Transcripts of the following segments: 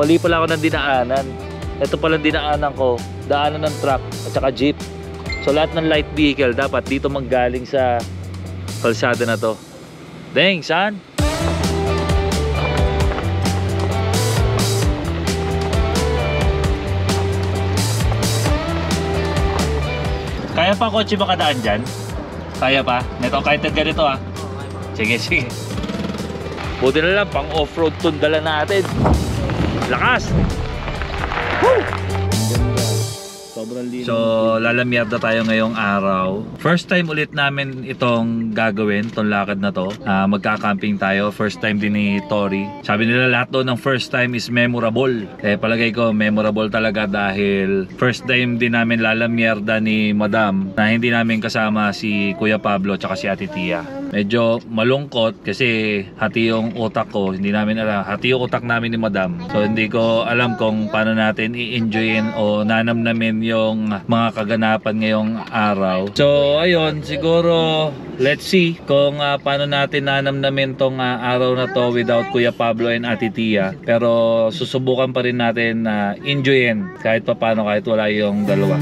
Mali pala ako ng dinaanan. Ito pala dinaanan ko, daanan ng truck at saka jeep. So lahat ng light vehicle dapat dito manggaling sa kalsada na to. Dang, son! Kaya pa kotse makadaan dyan? Kaya pa? Neto, kahit na ganito ah. Sige, sige. Buti na lang, pang off-road tong dala natin. Lakas! Woo! Sobrang lino. So, lalamyerda tayo ngayong araw. First time ulit namin itong gagawin, itong lakad na to. Magka-camping tayo. First time din ni Tori. Sabi nila lahat doon ng first time is memorable. Kaya palagay ko, memorable talaga dahil first time din namin lalamyerda ni Madam na hindi namin kasama si Kuya Pablo at si Ate Tia. Medyo malungkot kasi hati yung utak ko. Hindi namin alam. Hati yung utak namin ni Madam. So, hindi ko alam kung paano natin i-enjoyin o nanamnamin yung mga kaganapan ngayong araw. So ayun, siguro let's see kung paano natin nanamnamin tong araw na to without Kuya Pablo and Ate Tia. Pero susubukan pa rin natin na enjoyin kahit paano, kahit wala yung dalawa.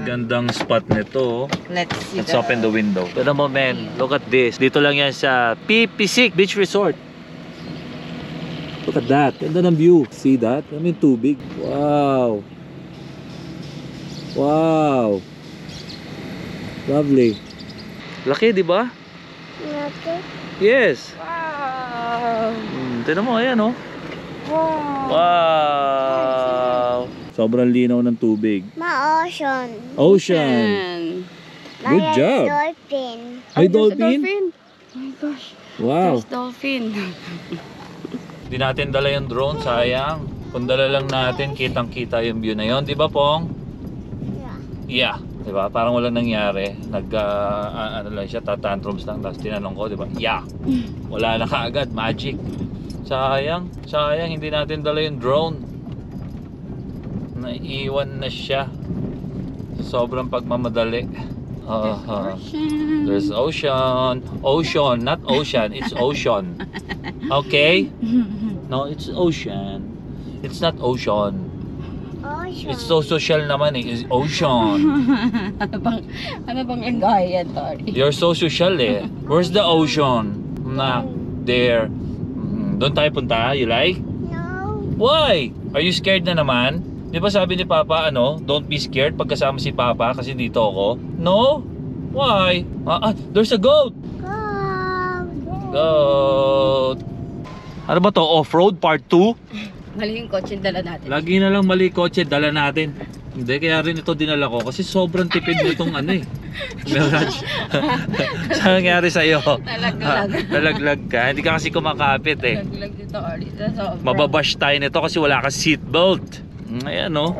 Gandang spot nito. Let's open the window. Tignan mo, man. Look at this. Dito lang yan sa Pipisic Beach Resort. Look at that. Ganda ng view. See that? I mean, tubig. Wow. Wow. Lovely. Laki, di ba? Laki? Yes. Wow. Tignan mo, ayan, oh. Wow. Wow. Sobrang linaw ng tubig. Ma-ocean. Ocean. Good job. Dolphin. May dolphin? Oh my gosh. Wow. There's dolphin. Hindi natin dala yung drone, sayang. Kung dala lang natin, kitang-kita yung view na yon, di ba, Pong? Yeah. Yeah. Di ba? Parang walang nangyari. Ano lang siya, tatantrums lang. Tapos tinanong ko, di ba? Yeah. Wala na kaagad. Magic. Sayang. Sayang, hindi natin dala yung drone. Naiiwan na siya. Sobrang pagmamadali. There's ocean. Ocean, not ocean. It's ocean. Okay? No, it's ocean. It's not ocean. Ocean. It's so social naman eh. It's ocean. ano bang linggayan, Tori? You're so social eh. Where's the ocean? Na, there. Doon tayo punta? You like? No. Why? Are you scared na naman? Di ba sabi ni Papa, don't be scared pagkasama si Papa kasi dito ako? No? Why? There's a goat! Goat! Ano ba to? Off-road part 2? Mali yung kotse dala natin. Lagi na lang mali kotse dala natin. Hindi, kaya rin ito dinala ko kasi sobrang tipid nitong Mirage. Saan nangyari sa'yo? Nalaglag ka. Hindi ka kasi kumakapit eh. Nalaglag dito, Tori. Mababash tayo nito kasi wala ka seatbelt. Ayan o.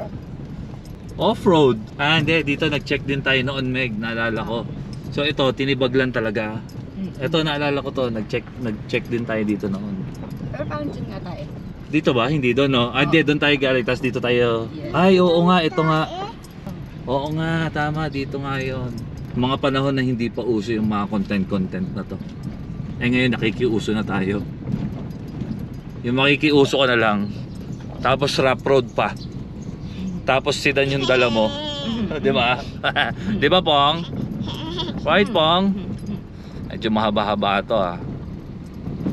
Off-road. Hindi. Dito nag-check din tayo noon, Meg. Naalala ko. So ito, tinibag lang talaga. Ito, naalala ko to. Nag-check din tayo dito noon. Pero paano dyan nga tayo? Dito ba? Hindi doon, no? Hindi, doon tayo galing. Tapos dito tayo. Ay, oo nga. Ito nga. Oo nga. Tama. Dito nga yun. Mga panahon na hindi pa uso yung mga content na to. Ngayon, nakikiuso na tayo. Yung makikiuso ka na lang. Tapos rough road pa. Tapos sedan yung dala mo. Di ba? Di ba, Pong? Right, Pong? Medyo mahaba-haba ito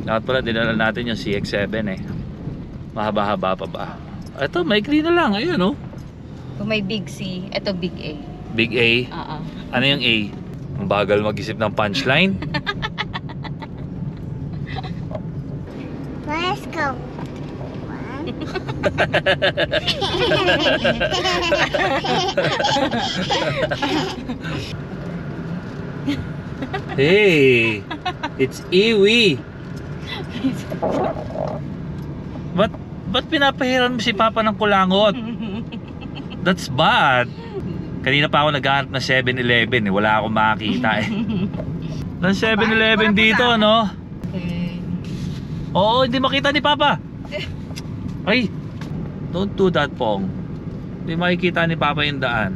Dapat pala dinala natin yung CX-7 eh. Mahaba-haba pa ba? Ito, maikli na lang. Ayun, Kung may big C, ito big A. Big A? Ano yung A? Ang bagal mag-isip ng punchline. Let's go. Hey! It's iwi. Ba't pinapahiran mo si Papa ng kulangot? That's bad. Kanina pa ako naghahanap ng 7-Eleven eh. Wala akong makakita eh. Ng 7-Eleven dito, no? Oo, hindi makita ni Papa. Ay, don't do that, Pong. Hindi makikita ni Papa yung daan.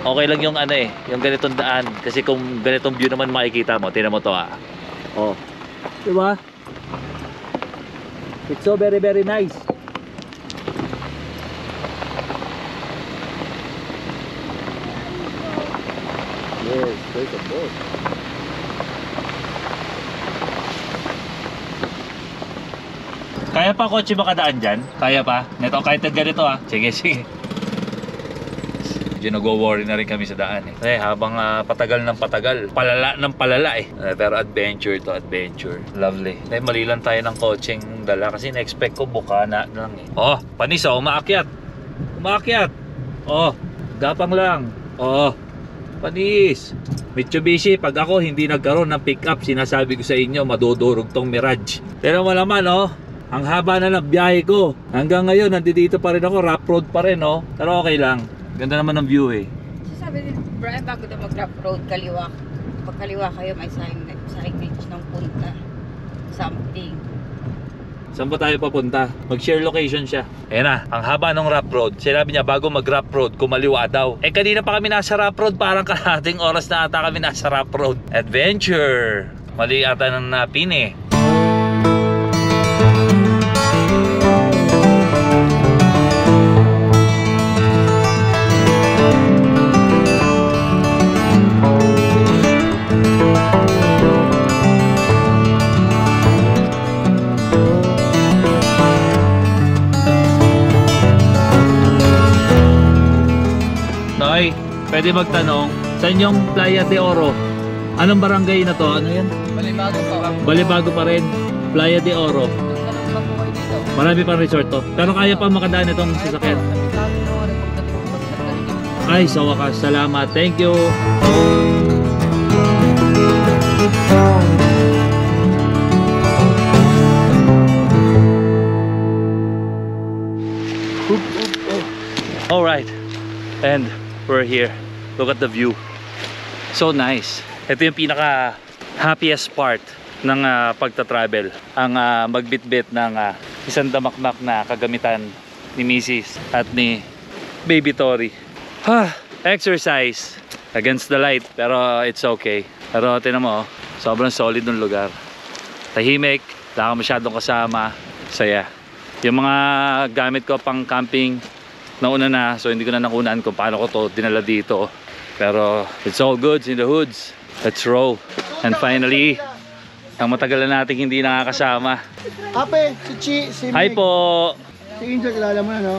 Okay lang yung ano eh, yung ganitong daan. Kasi kung ganitong view naman makikita mo, tingnan mo to ah. Oh. Diba? It's so very very nice. Yes, there's a boat. Kaya pa kotse makadaan dyan? Kaya pa? Neto, kahit ganito ah. Sige, sige. Medyo nag-worry na rin kami sa daan eh. Eh habang patagal ng patagal, palala ng palala eh. Pero adventure to adventure. Lovely. Eh mali lang tayo ng coaching dala kasi na-expect ko bukana lang eh. Oh, panis oh, umaakyat. Umaakyat. Oh, gapang lang. Oh, panis. Mitsubishi, pag ako hindi nagkaroon ng pick-up, sinasabi ko sa inyo, madudurog tong Mirage. Pero mo naman oh, ang haba na ng biyahe ko. Hanggang ngayon, nandito pa rin ako, rough road pa rin oh. Pero okay lang. Ganda naman ng view eh. Sabi ni Brian, bago na mag-rough road, kaliwa. Pag kaliwa kayo, may signage ng punta. Something. Saan ba tayo papunta? Mag-share location siya. Ayan na, ang haba ng rough road. Sinabi niya bago mag-rough road, kumaliwa daw. Eh kanina pa kami nasa rough road, parang kalahating oras na ata kami nasa rough road. Adventure! Mali ata ng napin eh. Noy, pwede magtanong, saan yung Playa de Oro? Anong barangay na to? Ano yan? Balibago pa. Balibago pa rin. Playa de Oro. Marami pang resort to. Pero kaya pa makadaan itong sasakyan. Ay, sa wakas. Salamat. Thank you. Alright. And we're here. Look at the view. So nice. Ito yung pinaka happiest part ng pagta-travel. Ang magbitbit ng isang damakmak na kagamitan ni Mrs. at ni Baby Tori. Exercise against the light, pero it's okay. Pero tinan mo, sobrang solid ng lugar. Tahimik, wala ka masyadong kasama. Saya. Yung mga gamit ko pang camping nauna na, so hindi ko na nakunaan kung paano ko to dinala dito. Pero it's all goods in the hoods. Let's roll. And finally, ang matagal na nating hindi nakakasama. Ape, si Chi, si Hi Meg, po! si Angel, kilala mo na, no?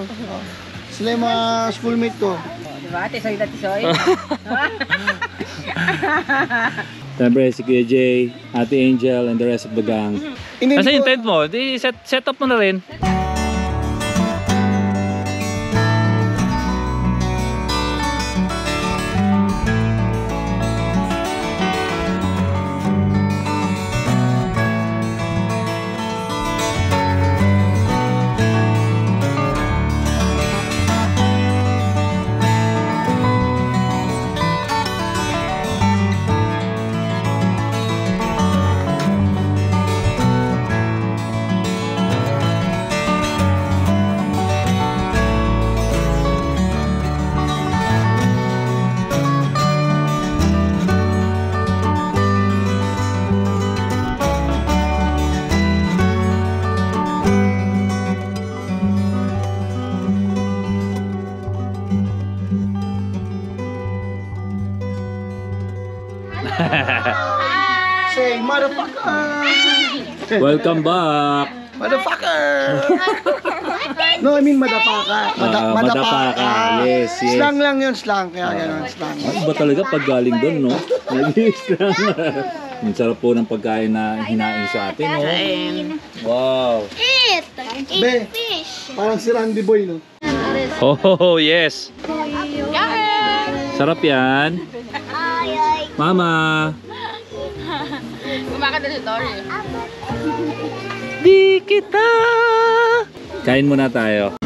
Sila yung mga schoolmate ko. Diba? Tisoy na tisoy. Siyempre si Kuya Jay, Ate Angel, and the rest of the gang. Hindi Kasi ko- yung tent mo, di set up mo na rin. Say, motherfucker! Welcome back! Motherfucker! No, I mean madapaka. Madapaka. Yes, yes. Slang lang yun, slang. Kaya ganun, slang. Ano ba talaga pag galing doon, no? Nag-i-strang. Ang sarap po ng pagkain na hinain sa atin, no? Wow! Eat! Be, Eat fish! parang si Randy Boy, no? Oh, yes! Sarap yan. Ay, ay. Mama! Kumakanta si Tori. Di kita! Kain muna tayo.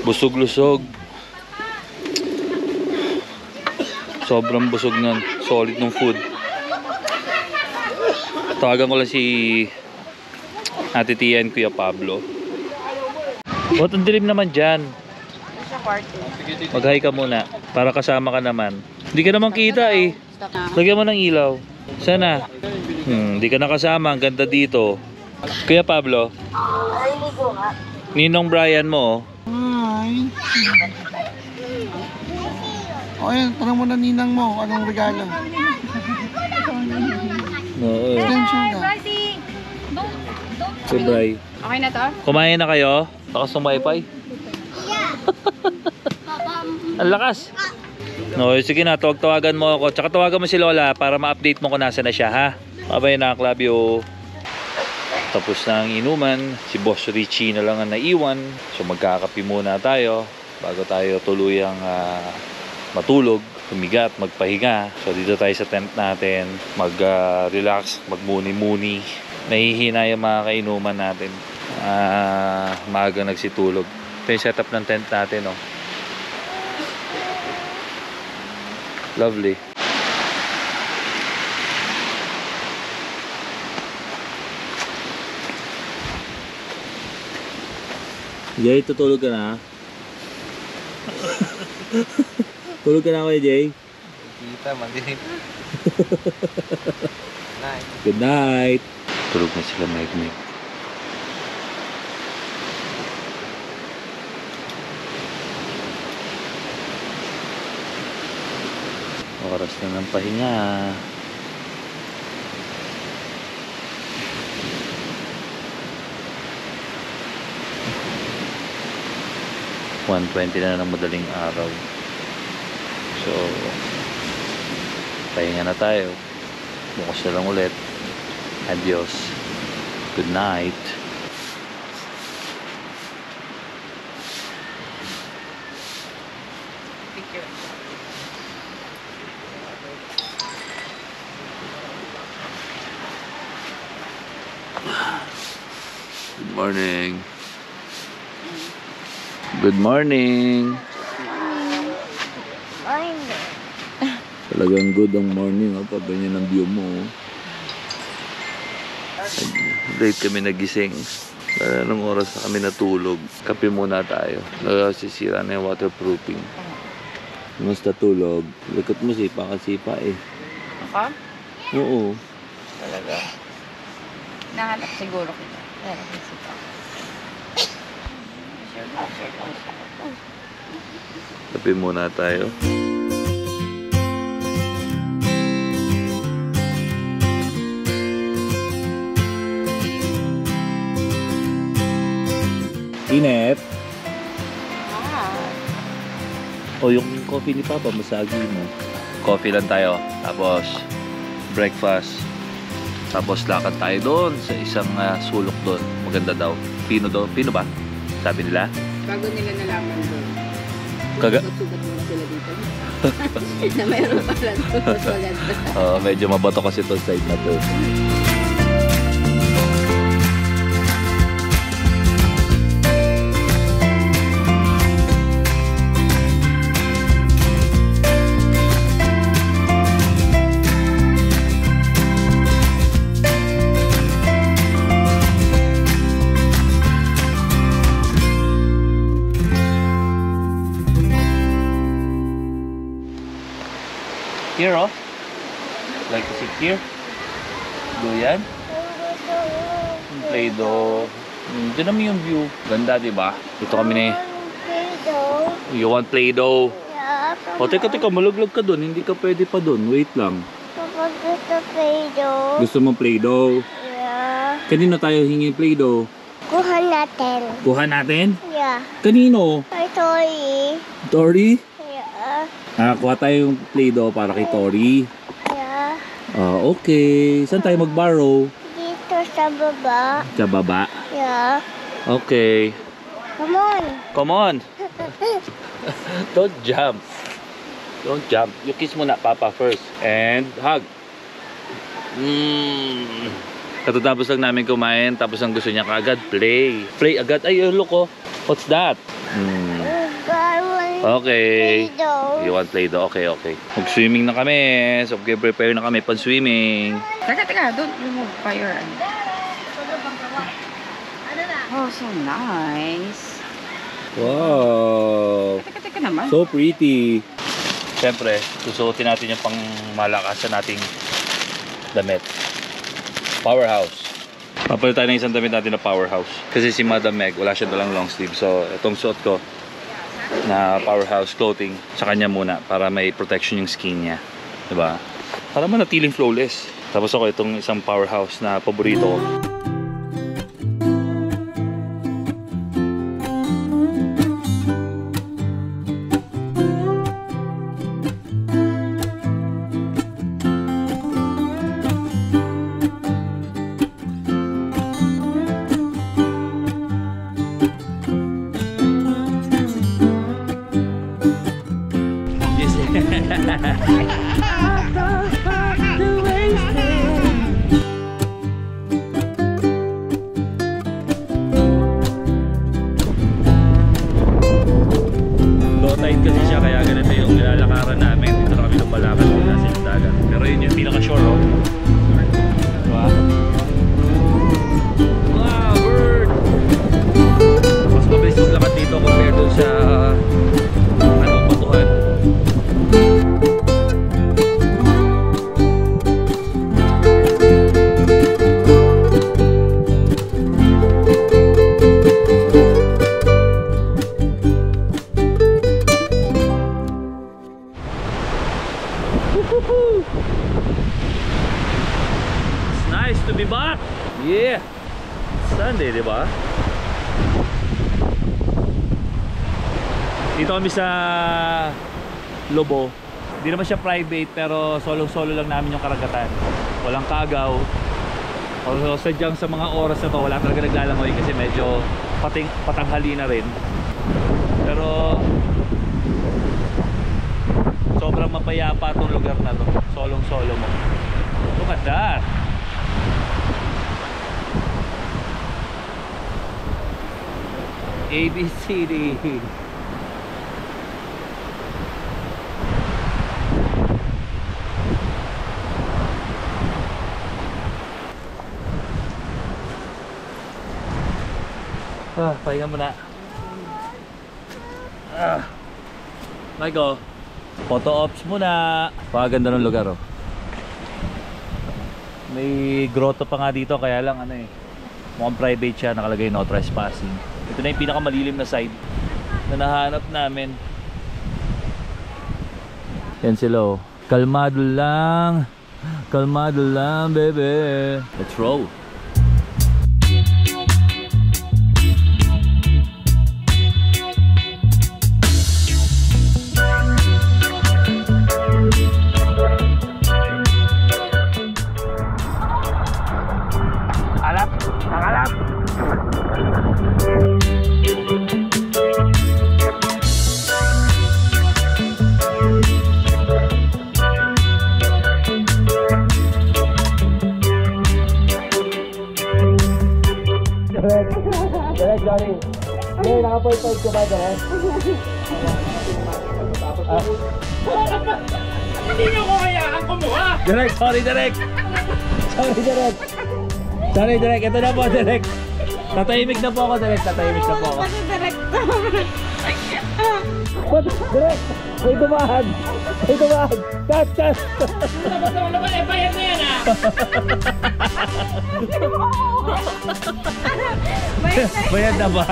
Busog-lusog. Sobrang busog nun. Solid ng food. Tawagan ko lang si Ate Tia and Kuya Pablo. Ba't ang dilim naman dyan? Sa kwarto. Mag-hi ka muna. Para kasama ka naman. Hindi ka naman kita eh. Lagyan mo ng ilaw. Sana. Hindi ka nakasama. Ang ganda dito. Kuya Pablo. Ninong Brian mo oh. Hi. O yan, tanong mo na ninang mo, anong regalo? Oo. Attention ka. Si Bri. Okay na to? Kumain na kayo? Lakas ng wifi. Ang lakas. No, sige na, tawagan mo ako. Tsaka tawagan mo si Lola para ma-update mo kung nasa na siya, ha? Bye-bye na, love you. Tapos na ang inuman. Si Boss Richie na lang ang naiwan. So magkakapi muna tayo bago tayo tuluyang matulog, humiga at magpahinga. So dito tayo sa tent natin. Mag-relax, magmuni-muni. Nahihina yung mga kainuman natin. Maaga nagsitulog. Ito yung setup ng tent natin, oh. Lovely. Jay, tutulog ka na? Tulog ka na ako, Jay? Kita, madilim. Night. Good night. Tulog na sila, Meg. Oras na ng pahinga. $1:20 na ng madaling araw. So, pahinga na tayo. Bukas na lang ulit. Adios. Good night. Picture. Good morning. Good morning. Talagang good ang morning, oh. Pag ganyan ang view mo. Late kami nagising. Anong oras na kami natulog? Kape muna tayo. Sisira na yung waterproofing. Kumusta tulog? Likot mo, sipa ka sipa eh. Ako? Oo. Talaga. Nahanap siguro kita. Pero kasi pa. Kape muna tayo. Init. O yung coffee ni Papa, masagi mo. Coffee lang tayo. Tapos breakfast. Tapos lakad tayo doon sa isang sulok doon. Maganda daw. Pino daw. Pino ba? Sabi nila. Bago nila nalaman doon. Kaga... Sugat muna sila dito. Na mayroon pala doon. Medyo mabato kasi itong side na to. Here, oh. Like to sit here. Do yan. Play-doh. Ito naman yung view. Ganda, di ba? Dito kami na Play-Doh. You want Play-Doh? Yeah. O, teka, maluglag ka dun. Hindi ka pwede pa dun. Wait lang. Kapag gusto Play-Doh. Gusto mo Play-Doh? Yeah. Kanino tayo hingi Play-Doh? Kuha natin. Kuha natin? Yeah. Kanino? Ay, sorry. Tori? Yeah. Kuha tayo yung Play-Doh para kay Tori. Yeah. Okay. Saan tayo mag-borrow? Dito sa baba. Sa baba? Yeah. Okay. Come on. Come on. Don't jump. Don't jump. You kiss muna Papa first. And hug. Katatapos lang namin kumain. Tapos ang gusto niya kaagad, play. Play agad. Ay, look oh. What's that? Okay. Play-Doh. You want Play-Doh? Okay, okay. Mag-swimming na kami. So, prepare na kami pan-swimming. Teka, don't remove fire. Oh, so nice. Wow. Teka naman. So pretty. Siyempre, susuotin natin yung pang malakasan nating damit. Powerhouse. Papalit tayo ng isang damit natin na Powerhouse. Kasi si Madam Meg, wala siya dalang long sleeve. So, itong suot ko na Powerhouse clothing sa kanya muna para may protection yung skin niya. Diba? Para manatiling flawless. Tapos ako itong isang Powerhouse na paborito ko. Low tide kasi siya kaya ganito yung nilalakaran namin. Dito na kami lumalakad mula sa dagat. Pero yun yung pinaka-shore oh. Diba? Wow, bird! Mas mabilis maglakad dito compared dun sa batuhan. It's nice to be back. Yeah. Sunday, di ba? Dito kami sa Lobo. Hindi naman siya private pero solo-solo lang namin yung karagatan. Walang kagaw. O sadyang sa mga oras na to wala talaga naglalangoy kasi medyo patanghali na rin. Pero sobrang mapayapa tong lugar na to. Solong-solo mo. Look at that. ABCD. Pahinga muna. Michael, photo ops muna. Paganda ng lugar oh. May grotto pa nga dito kaya lang ano eh. Mukhang private siya, nakalagay no trespassing. Ito na yung pinakamalilim na side na nahanap namin. Yan sila oh. Kalmado lang. Kalmado lang, bebe. Let's roll. Direct, Johnny. Hindi, naka-point-point ka ba, Direct? Hindi nyo ko kayaan kumuha! Direct, sorry Direct. Sorry Direct. Sorry Direct, ito na po Direct. Tatahimik na po ako Direct, tatahimik na po ako. Kasi director. What? Direct! May dumaan! May dumaan! Cut! Cut! Tapos naman naman, eh, bayad na yan ah. Bayad na ba?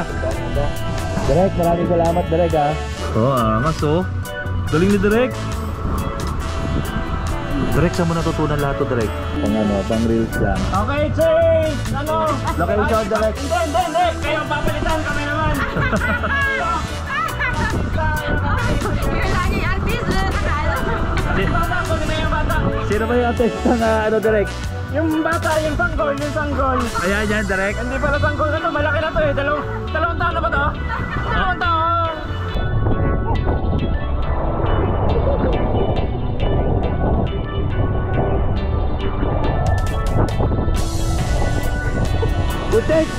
Direk, maraming salamat Direk ha. Oo, angas oh. Galing ni Direk. Direk, saan mo natutunan lahat to Direk? Pang ano, pang reels lang. Okay, change! Ano? Location Direk. Hindi. Kayo papalitan kami naman. You're laging artista. Bata ko, na yung bata. Sino ba yung artist ng ano Direk? Yung bata, yung sanggol. Ayan yan Direk. Hindi pala sanggol na to, malaki na to eh. Dalawang taon na ba to? Dalawang taon. Good take!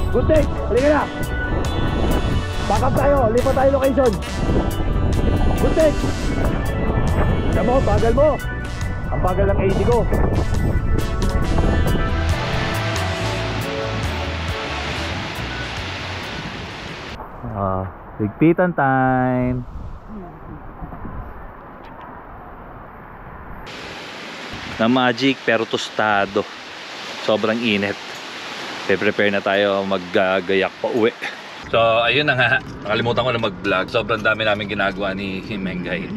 Good take! Halika na! Back up tayo! Lipat tayo location! Good take! Tignan mo, bagal mo! Ang bagal ng 80 ko! Higpitan time! Na magic pero tostado. Sobrang init. Prepare na tayo maggagayak pa uwi. So ayun na nga, nakalimutan ko na mag-vlog. Sobrang dami namin ginagawa ni Mengay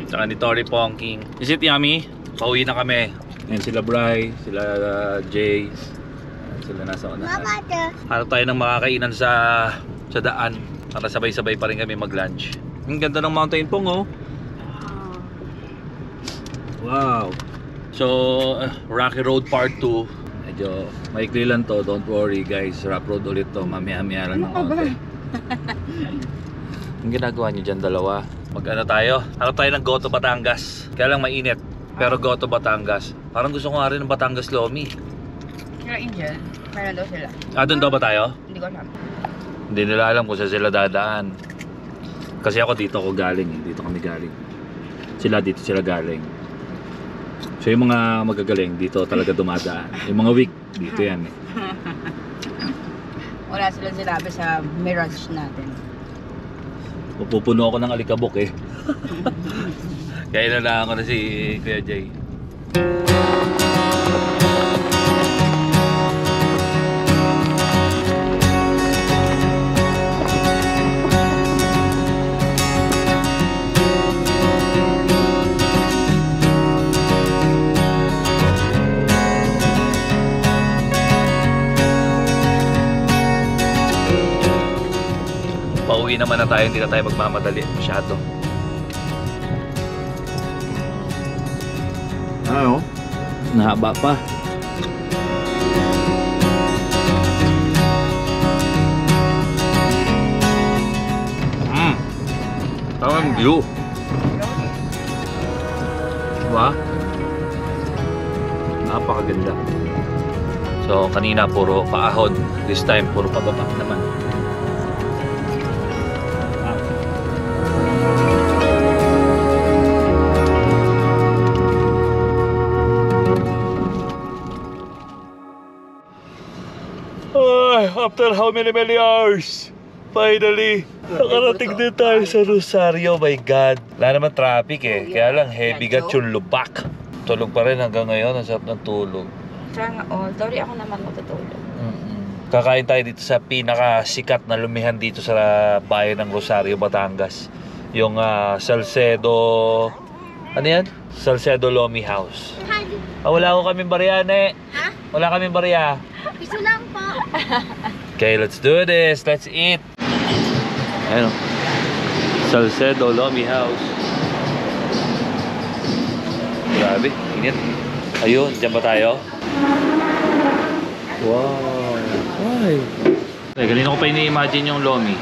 tsaka ni Tori Pongking. Is it yummy? Pauwi na kami. Yan sila Bry, sila Jay. Sila nasa unahan. Hanap tayo ng makakainan sa daan para sabay-sabay pa rin kami mag-lunch. Ang ganda ng mountain pong oh. Wow. So Rocky Road Part 2. Medyo maikli lang to, don't worry guys. Rough road ulit to, mamaya-maya lang ng konti. Ang ginagawa nyo dyan dalawa? Mag-ano tayo? Hanap tayo ng Goto Batangas. Kaya lang mainit, pero Goto Batangas. Parang gusto ko nga rin ng Batangas Lomi. Kaya Angel, meron daw sila. Doon daw ba tayo? Hindi ko alam. Hindi nila alam kung saan sila dadaan. Kasi ako dito ako galing eh. Dito kami galing. Sila dito sila galing. So yung mga magagaling dito talaga dumadaan. Yung mga weak dito yan eh. Wala silang sinabi sa Mirage natin. Pupuno ako ng alikabok eh. Kaya inalaan ko na si Kuya Jay. Pauwi naman na tayo, hindi na tayo magmamadali masyado. Ano? Nahaba pa. Tamang view. Diba? Napakaganda. So kanina puro paahon. This time puro pababa naman. After how many hours? Finally, nakarating din tayo sa Rosario. My God. Wala naman traffic eh. Kaya lang heavy gat yung lubak. Tulog pa rin hanggang ngayon. Ang sarap ng tulog. Sana all. Sorry ako naman matutulog. Kakain tayo dito sa pinakasikat na lumihan dito sa bayan ng Rosario, Batangas. Yung Salcedo... Ano yan? Salcedo Lomi House. Wala ko kaming barya, ne. Ha? Wala kaming barya. Piso lang po. Okay, let's do this. Let's eat. Ayun o. Salcedo Lomi House. Grabe, init. Ayun, dyan ba tayo? Wow. Ay. Kanina ko pa ini-imagine yung Lomi.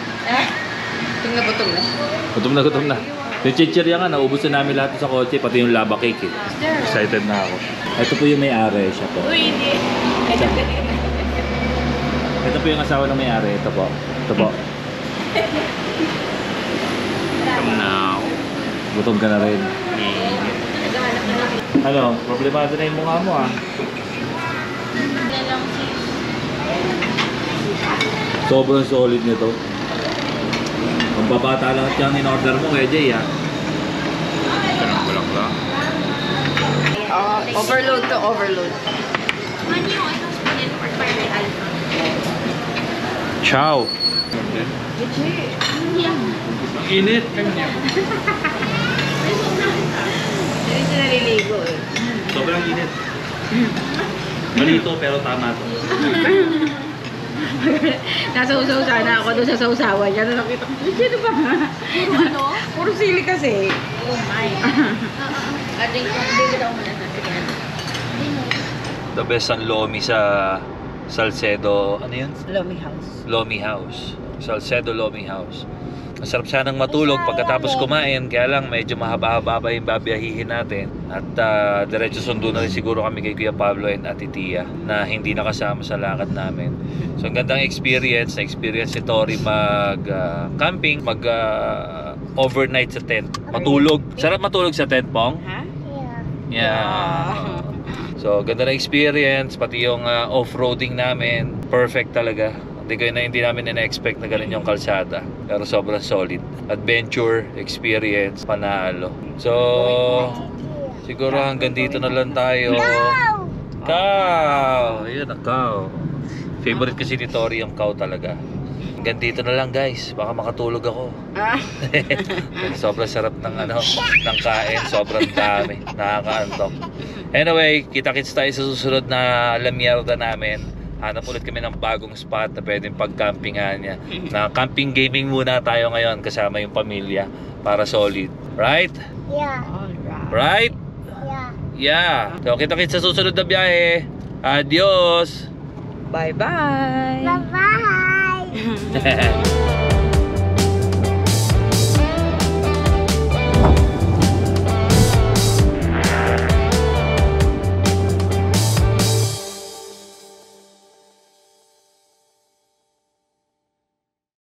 Tingnan gutom na. Gutom na. Yung chichirya nga, naubos na namin lahat sa kotse, pati yung lava cake eh. Excited na ako. Ito po yung may-ari, siya po. Uy, hindi. Ito po yung asawa ng may-ari, ito po. Ito po. Come now. Gutom ka na rin. Ano, problemado na yung mukha mo ah. Sobrang solid nito. Magbabata lahat yung in-order mo kaya Jay ha. Sarang bulak-bulak. Overload to overload. Ciao! Init! Hindi siya naliligo eh. Sobrang init. Malito pero tama to. Nasa-usaw sana ako doon sa sausawan niya. Nakita ko, sino ba? Puro ano? Puro sili kasi. Oh my. The best ang Lomi sa Salcedo, ano yun? Lomi House. Lomi House. Salcedo Lomi House. Masarap sanang matulog pagkatapos kumain, kaya lang medyo mahaba-haba pa yung babiyahihin natin. At diretso sundo na rin siguro kami kay Kuya Pablo and Ate Tia na hindi nakasama sa lakad namin. So ang gandang experience ni Tori mag-camping, mag-overnight sa tent. Matulog. Sarap matulog sa tent, Pong? Ha? Yeah. So ganda na experience, pati yung off-roading namin, perfect talaga. Hindi namin na-expect na ganun yung kalsada. Pero sobrang solid. Adventure, experience, panalo. So, siguro hanggang dito na lang tayo. Cow! Ayun, ang cow. Favorite kasi ni Tori yung cow talaga. Hanggang dito na lang guys. Baka makatulog ako. Sobrang sarap ng ng kain. Sobrang dami. Nakakaantok. Anyway, kita-kits tayo sa susunod na lamierda namin. Hanap ulit kami ng bagong spot na pwedeng pag-campingan niya. Na camping gaming muna tayo ngayon kasama yung pamilya para solid. Right? Yeah. Right? Yeah. Yeah. So kita-kits sa susunod na biyahe. Adios! Bye-bye! Bye-bye.